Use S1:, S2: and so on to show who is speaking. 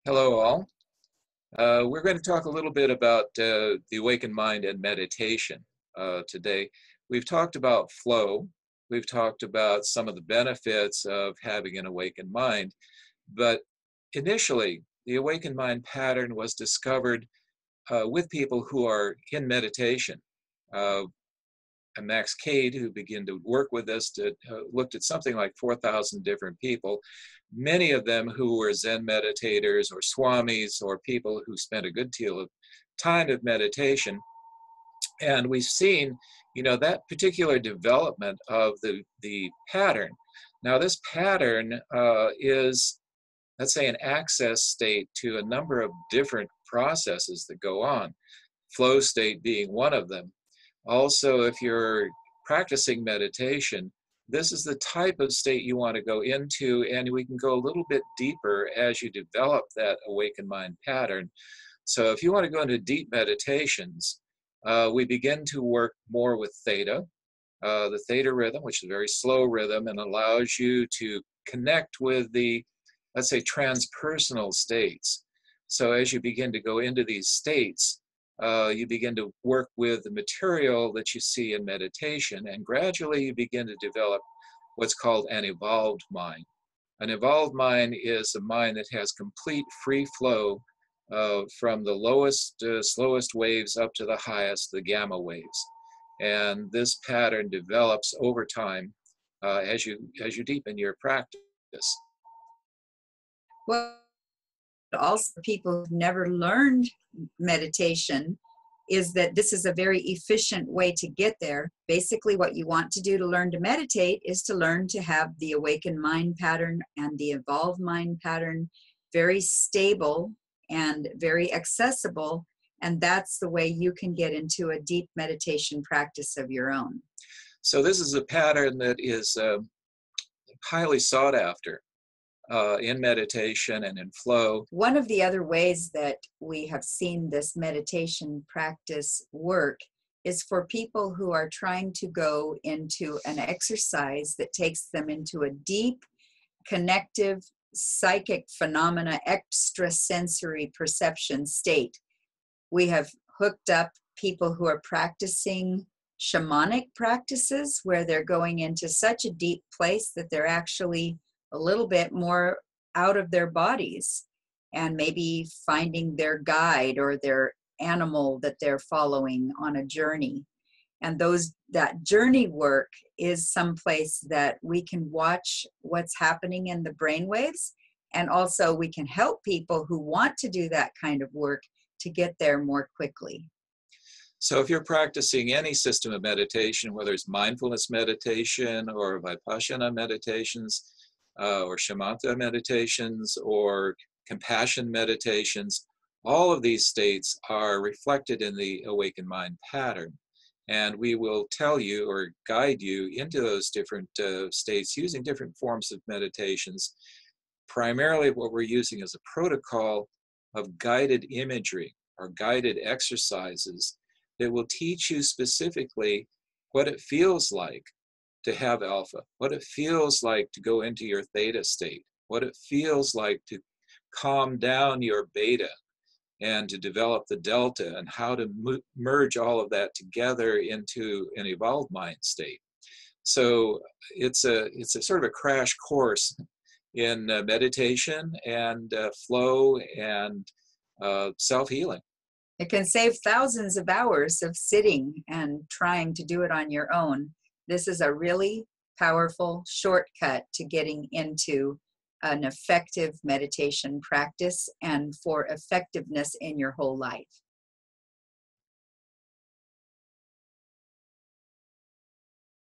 S1: Hello, all. We're going to talk a little bit about the awakened mind and meditation today. We've talked about flow. We've talked about some of the benefits of having an awakened mind. But initially, the awakened mind pattern was discovered with people who are in meditation. And Max Cade, who began to work with us, looked at something like 4,000 different people, many of them who were Zen meditators or swamis or people who spent a good deal of time of meditation. And we've seen, that particular development of the pattern. Now, this pattern is, let's say, an access state to a number of different processes that go on, flow state being one of them. Also, if you're practicing meditation, this is the type of state you want to go into, and we can go a little bit deeper as you develop that awakened mind pattern. So if you want to go into deep meditations, we begin to work more with theta, the theta rhythm, which is a very slow rhythm and allows you to connect with the, let's say, transpersonal states. So as you begin to go into these states, you begin to work with the material that you see in meditation, and gradually you begin to develop what's called an evolved mind. An evolved mind is a mind that has complete free flow from the lowest, slowest waves up to the highest, the gamma waves. And this pattern develops over time as you deepen your practice.
S2: Well, also people who've never learned meditation is that this is a very efficient way to get there. Basically, what you want to do to learn to meditate is to learn to have the awakened mind pattern and the evolved mind pattern very stable and very accessible. And that's the way you can get into a deep meditation practice of your own.
S1: So this is a pattern that is highly sought after in meditation and in flow.
S2: One of the other ways that we have seen this meditation practice work is for people who are trying to go into an exercise that takes them into a deep, connective, psychic phenomena, extrasensory perception state. We have hooked up people who are practicing shamanic practices where they're going into such a deep place that they're actually a little bit more out of their bodies and maybe finding their guide or their animal that they're following on a journey. And that journey work is someplace that we can watch what's happening in the brainwaves. And also we can help people who want to do that kind of work to get there more quickly.
S1: So if you're practicing any system of meditation, whether it's mindfulness meditation or vipassana meditations, or shamatha meditations or compassion meditations, all of these states are reflected in the awakened mind pattern. And we will tell you or guide you into those different states using different forms of meditations. Primarily what we're using is a protocol of guided imagery or guided exercises that will teach you specifically what it feels like to have alpha, what it feels like to go into your theta state, what it feels like to calm down your beta and to develop the delta, and how to merge all of that together into an evolved mind state. So it's a sort of a crash course in meditation and flow and self-healing.
S2: It can save thousands of hours of sitting and trying to do it on your own. This is a really powerful shortcut to getting into an effective meditation practice and for effectiveness in your whole life.